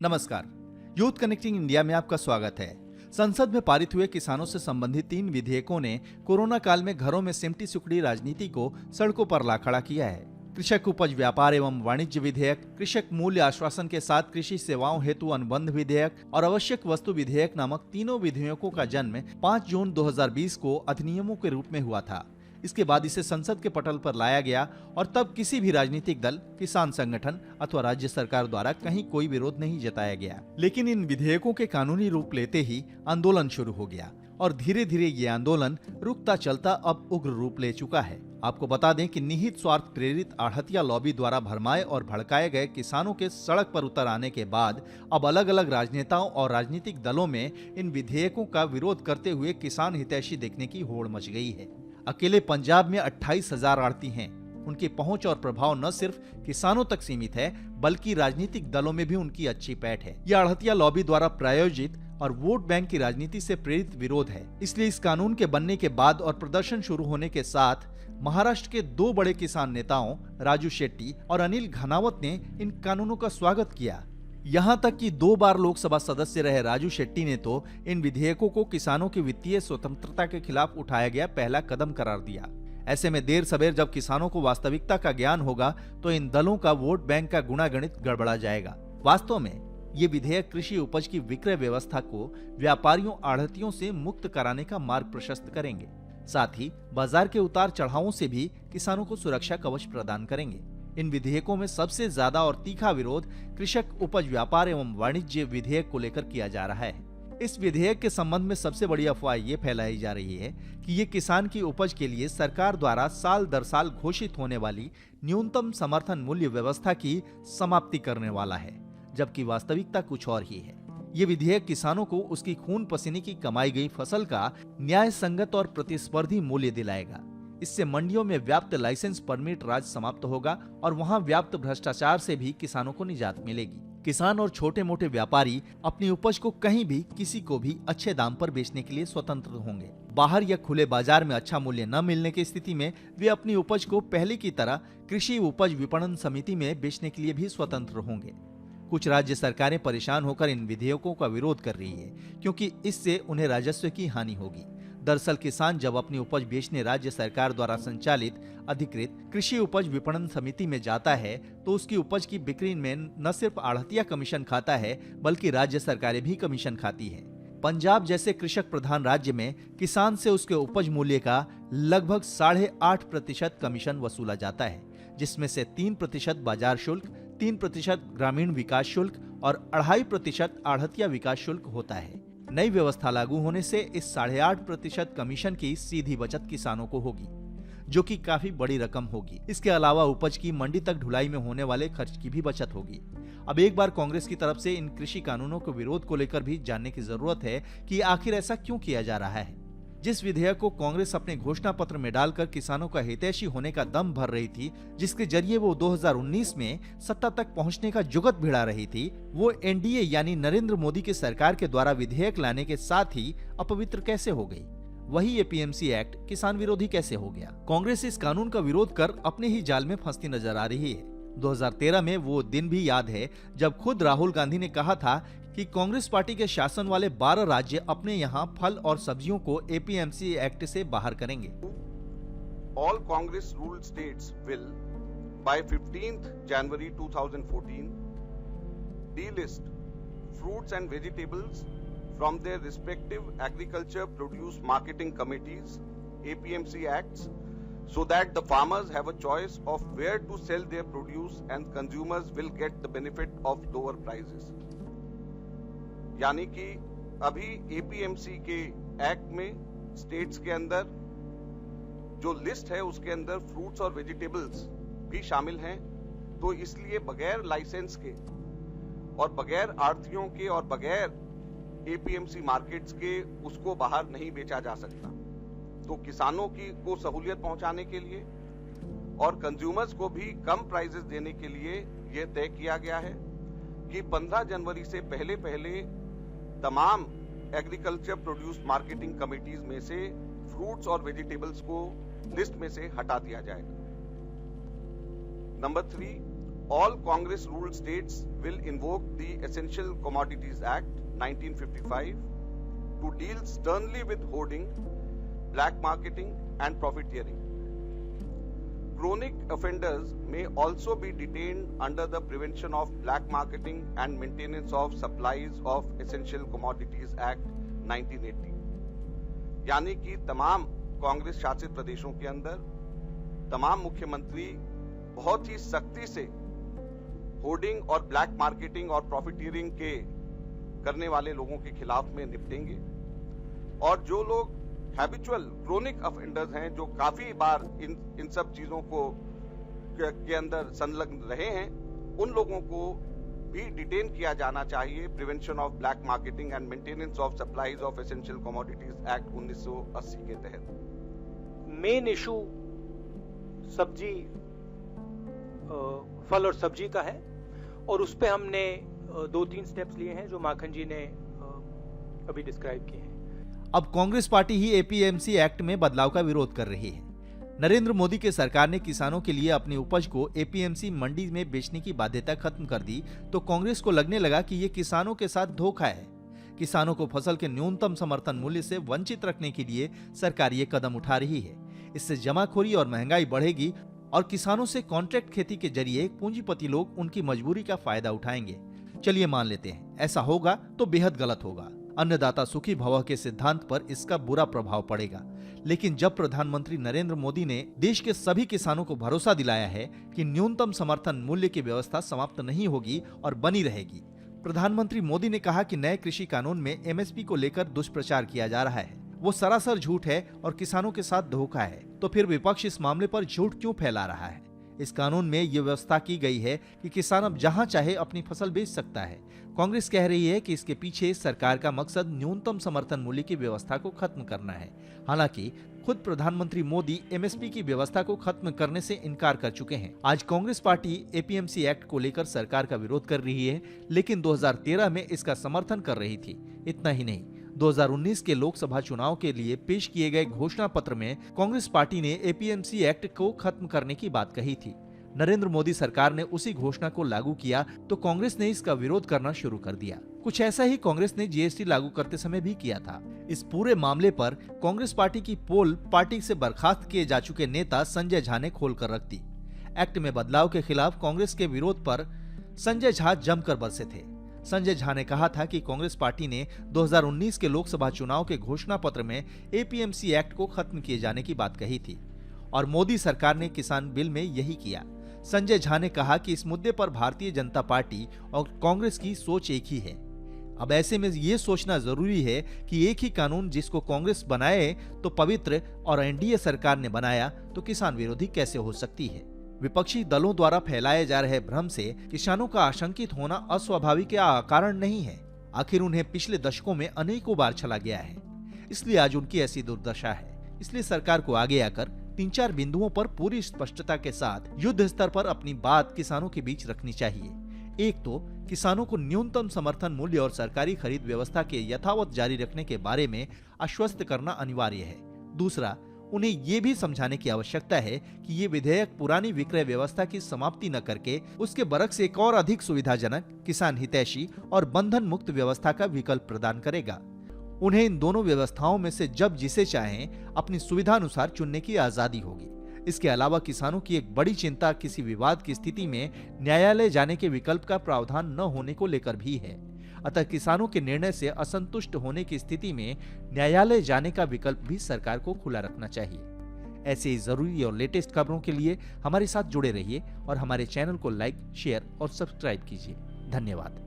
नमस्कार, youth connecting India में आपका स्वागत है। संसद में पारित हुए किसानों से संबंधित 3 विधेयकों ने कोरोना काल में घरों में सिमटी सुखड़ी राजनीति को सड़कों पर ला खड़ा किया है। कृषक उपज व्यापार एवं वाणिज्य विधेयक, कृषक मूल्य आश्वासन के साथ कृषि सेवाओं हेतु अनुबंध विधेयक और आवश्यक वस्तु विधेयक नामक तीनों विधेयकों का जन्म 5 जून 2020 को अधिनियमों के रूप में हुआ था। इसके बाद इसे संसद के पटल पर लाया गया और तब किसी भी राजनीतिक दल, किसान संगठन अथवा राज्य सरकार द्वारा कहीं कोई विरोध नहीं जताया गया। लेकिन इन विधेयकों के कानूनी रूप लेते ही आंदोलन शुरू हो गया और धीरे धीरे ये आंदोलन रुकता चलता अब उग्र रूप ले चुका है। आपको बता दें कि निहित स्वार्थ प्रेरित आढ़तिया लॉबी द्वारा भरमाए और भड़काए गए किसानों के सड़क पर उतर आने के बाद अब अलग अलग राजनेताओं और राजनीतिक दलों में इन विधेयकों का विरोध करते हुए किसान हितैषी देखने की होड़ मच गई है। अकेले पंजाब में 28,000 आढ़ती हैं। उनकी पहुंच और प्रभाव न सिर्फ किसानों तक सीमित है, बल्कि राजनीतिक दलों में भी उनकी अच्छी पैठ है। यह आढ़तिया लॉबी द्वारा प्रायोजित और वोट बैंक की राजनीति से प्रेरित विरोध है। इसलिए इस कानून के बनने के बाद और प्रदर्शन शुरू होने के साथ महाराष्ट्र के 2 बड़े किसान नेताओं राजू शेट्टी और अनिल घनावत ने इन कानूनों का स्वागत किया। यहाँ तक कि 2 बार लोकसभा सदस्य रहे राजू शेट्टी ने तो इन विधेयकों को किसानों की वित्तीय स्वतंत्रता के खिलाफ उठाया गया पहला कदम करार दिया। ऐसे में देर सवेर जब किसानों को वास्तविकता का ज्ञान होगा तो इन दलों का वोट बैंक का गुणागणित गड़बड़ा जाएगा। वास्तव में ये विधेयक कृषि उपज की विक्रय व्यवस्था को व्यापारियों आढ़तियों से मुक्त कराने का मार्ग प्रशस्त करेंगे। साथ ही बाजार के उतार चढ़ावों से भी किसानों को सुरक्षा कवच प्रदान करेंगे। इन विधेयकों में सबसे ज्यादा और तीखा विरोध कृषक उपज व्यापार एवं वाणिज्य विधेयक को लेकर किया जा रहा है। इस विधेयक के संबंध में सबसे बड़ी अफवाह ये फैलाई जा रही है कि ये किसान की उपज के लिए सरकार द्वारा साल दर साल घोषित होने वाली न्यूनतम समर्थन मूल्य व्यवस्था की समाप्ति करने वाला है, जबकि वास्तविकता कुछ और ही है। ये विधेयक किसानों को उसकी खून पसीने की कमाई गई फसल का न्याय संगत और प्रतिस्पर्धी मूल्य दिलाएगा। इससे मंडियों में व्याप्त लाइसेंस परमिट राज समाप्त होगा और वहां व्याप्त भ्रष्टाचार से भी किसानों को निजात मिलेगी। किसान और छोटे मोटे व्यापारी अपनी उपज को कहीं भी किसी को भी अच्छे दाम पर बेचने के लिए स्वतंत्र होंगे। बाहर या खुले बाजार में अच्छा मूल्य न मिलने की स्थिति में वे अपनी उपज को पहले की तरह कृषि उपज विपणन समिति में बेचने के लिए भी स्वतंत्र होंगे। कुछ राज्य सरकारें परेशान होकर इन विधेयकों का विरोध कर रही है, क्योंकि इससे उन्हें राजस्व की हानि होगी। दरअसल किसान जब अपनी उपज बेचने राज्य सरकार द्वारा संचालित अधिकृत कृषि उपज विपणन समिति में जाता है तो उसकी उपज की बिक्री में न सिर्फ आढ़तिया कमीशन खाता है, बल्कि राज्य सरकारें भी कमीशन खाती है। पंजाब जैसे कृषक प्रधान राज्य में किसान से उसके उपज मूल्य का लगभग 8.5% कमीशन वसूला जाता है, जिसमें से 3% बाजार शुल्क, 3% ग्रामीण विकास शुल्क और 2.5% आढ़तिया विकास शुल्क होता है। नई व्यवस्था लागू होने से इस 8.5% कमीशन की सीधी बचत किसानों को होगी, जो कि काफी बड़ी रकम होगी। इसके अलावा उपज की मंडी तक ढुलाई में होने वाले खर्च की भी बचत होगी। अब एक बार कांग्रेस की तरफ से इन कृषि कानूनों के विरोध को लेकर भी जानने की जरूरत है कि आखिर ऐसा क्यों किया जा रहा है। जिस विधेयक को कांग्रेस अपने घोषणा पत्र में डालकर किसानों का हितैषी होने का दम भर रही थी, जिसके जरिए वो 2019 में सत्ता तक पहुंचने का जुगत भिड़ा रही थी, वो एनडीए यानी नरेंद्र मोदी की सरकार के द्वारा विधेयक लाने के साथ ही अपवित्र कैसे हो गई? वही एपीएमसी एक्ट किसान विरोधी कैसे हो गया? कांग्रेस इस कानून का विरोध कर अपने ही जाल में फंसती नजर आ रही है। 2013 में वो दिन भी याद है जब खुद राहुल गांधी ने कहा था कि कांग्रेस पार्टी के शासन वाले 12 राज्य अपने यहाँ फल और सब्जियों को एपीएमसी एक्ट से बाहर करेंगे। All Congress ruled states will, by 15th January 2014, delist fruits and vegetables from their respective agriculture produce marketing committees, APMC acts, so that the farmers have a choice of where to sell their produce and consumers will get the benefit of lower prices. यानी कि अभी APMC के act में states के अंदर जो list है उसके अंदर फ्रूट्स और वेजिटेबल्स भी शामिल हैं, तो इसलिए बगैर लाइसेंस के और बगैर आढ़तियों के और बगैर एपीएमसी मार्केट्स के उसको बाहर नहीं बेचा जा सकता। तो किसानों की को सहूलियत पहुंचाने के लिए और कंज्यूमर्स को भी कम प्राइसेस देने के लिए यह तय किया गया है कि 15 जनवरी से पहले तमाम एग्रीकल्चर प्रोड्यूस मार्केटिंग कमिटीज में से फ्रूट्स और वेजिटेबल्स को लिस्ट में से हटा दिया जाएगा। Number 3, all Congress ruled states will invoke the Essential Commodities Act 1955 to deal sternly with hoarding, black marketing and profiteering. Chronic offenders may also be detained under the Prevention of Black Marketing and Maintenance of Supplies of Essential Commodities Act 1980. यानी कि तमाम कांग्रेस शासित प्रदेशों के अंदर तमाम मुख्यमंत्री बहुत ही सख्ती से होर्डिंग और ब्लैक मार्केटिंग और प्रॉफिटियरिंग के करने वाले लोगों के खिलाफ में निपटेंगे। और जो लोग हैबिचुअल क्रोनिक ऑफेंडर्स हैं, जो काफी बार इन सब चीजों को के अंदर संलग्न रहे हैं, उन लोगों को भी डिटेन किया जाना चाहिए prevention of black marketing and maintenance of supplies of essential commodities act 1980 के तहत। मेन इशू सब्जी, फल और सब्जी का है और उस पे हमने 2-3 स्टेप्स लिए हैं जो माखन जी ने अभी डिस्क्राइब किए हैं। अब कांग्रेस पार्टी ही एपीएमसी एक्ट में बदलाव का विरोध कर रही है। नरेंद्र मोदी के सरकार ने किसानों के लिए अपनी उपज को एपीएमसी मंडी में बेचने की बाध्यता खत्म कर दी तो कांग्रेस को लगने लगा कि ये किसानों के साथ धोखा है। किसानों को फसल के न्यूनतम समर्थन मूल्य से वंचित रखने के लिए सरकार ये कदम उठा रही है। इससे जमाखोरी और महंगाई बढ़ेगी और किसानों से कॉन्ट्रैक्ट खेती के जरिए पूंजीपति लोग उनकी मजबूरी का फायदा उठाएंगे। चलिए मान लेते हैं ऐसा होगा तो बेहद गलत होगा। अन्नदाता सुखी भव के सिद्धांत पर इसका बुरा प्रभाव पड़ेगा। लेकिन जब प्रधानमंत्री नरेंद्र मोदी ने देश के सभी किसानों को भरोसा दिलाया है कि न्यूनतम समर्थन मूल्य की व्यवस्था समाप्त नहीं होगी और बनी रहेगी। प्रधानमंत्री मोदी ने कहा कि नए कृषि कानून में एमएसपी को लेकर दुष्प्रचार किया जा रहा है, वो सरासर झूठ है और किसानों के साथ धोखा है। तो फिर विपक्ष इस मामले पर झूठ क्यों फैला रहा है? इस कानून में ये व्यवस्था की गई है कि किसान अब जहां चाहे अपनी फसल बेच सकता है। कांग्रेस कह रही है कि इसके पीछे सरकार का मकसद न्यूनतम समर्थन मूल्य की व्यवस्था को खत्म करना है। हालांकि खुद प्रधानमंत्री मोदी एमएसपी की व्यवस्था को खत्म करने से इनकार कर चुके हैं। आज कांग्रेस पार्टी एपीएमसी एक्ट को लेकर सरकार का विरोध कर रही है, लेकिन 2013 में इसका समर्थन कर रही थी। इतना ही नहीं, 2019 के लोकसभा चुनाव के लिए पेश किए गए घोषणा पत्र में कांग्रेस पार्टी ने एपीएमसी एक्ट को खत्म करने की बात कही थी। नरेंद्र मोदी सरकार ने उसी घोषणा को लागू किया तो कांग्रेस ने इसका विरोध करना शुरू कर दिया। कुछ ऐसा ही कांग्रेस ने जीएसटी लागू करते समय भी किया था। इस पूरे मामले पर कांग्रेस पार्टी की पोल पार्टी से बर्खास्त किए जा चुके नेता संजय झा ने खोलकर रख दी। एक्ट में बदलाव के खिलाफ कांग्रेस के विरोध पर संजय झा जमकर बरसे थे। संजय झा ने कहा था कि कांग्रेस पार्टी ने 2019 के लोकसभा चुनाव के घोषणा पत्र में एपीएमसी एक्ट को खत्म किए जाने की बात कही थी और मोदी सरकार ने किसान बिल में यही किया। संजय झा ने कहा कि इस मुद्दे पर भारतीय जनता पार्टी और कांग्रेस की सोच एक ही है। अब ऐसे में ये सोचना जरूरी है कि एक ही कानून जिसको कांग्रेस बनाए तो पवित्र और एनडीए सरकार ने बनाया तो किसान विरोधी कैसे हो सकती है। विपक्षी दलों द्वारा फैलाए जा रहे भ्रम से किसानों का आशंकित होना अस्वाभाविक या अकारण नहीं है। आखिर उन्हें पिछले दशकों में अनेकों बार चला गया है, इसलिए आज उनकी ऐसी दुर्दशा है। इसलिए सरकार को आगे आकर 3-4 बिंदुओं पर पूरी स्पष्टता के साथ युद्ध स्तर पर अपनी बात किसानों के बीच रखनी चाहिए। एक तो किसानों को न्यूनतम समर्थन मूल्य और सरकारी खरीद व्यवस्था के यथावत जारी रखने के बारे में आश्वस्त करना अनिवार्य है। दूसरा, उन्हें ये भी समझाने की आवश्यकता है कि ये विधेयक पुरानी विक्रय व्यवस्था की समाप्ति न करके उसके बरक्स एक और अधिक सुविधाजनक, किसान हितैषी और बंधन मुक्त व्यवस्था का विकल्प प्रदान करेगा। उन्हें इन दोनों व्यवस्थाओं में से जब जिसे चाहें अपनी सुविधा अनुसार चुनने की आजादी होगी। इसके अलावा किसानों की एक बड़ी चिंता किसी विवाद की स्थिति में न्यायालय जाने के विकल्प का प्रावधान न होने को लेकर भी है। अतः किसानों के निर्णय से असंतुष्ट होने की स्थिति में न्यायालय जाने का विकल्प भी सरकार को खुला रखना चाहिए। ऐसे ही जरूरी और लेटेस्ट खबरों के लिए हमारे साथ जुड़े रहिए और हमारे चैनल को लाइक, शेयर और सब्सक्राइब कीजिए। धन्यवाद।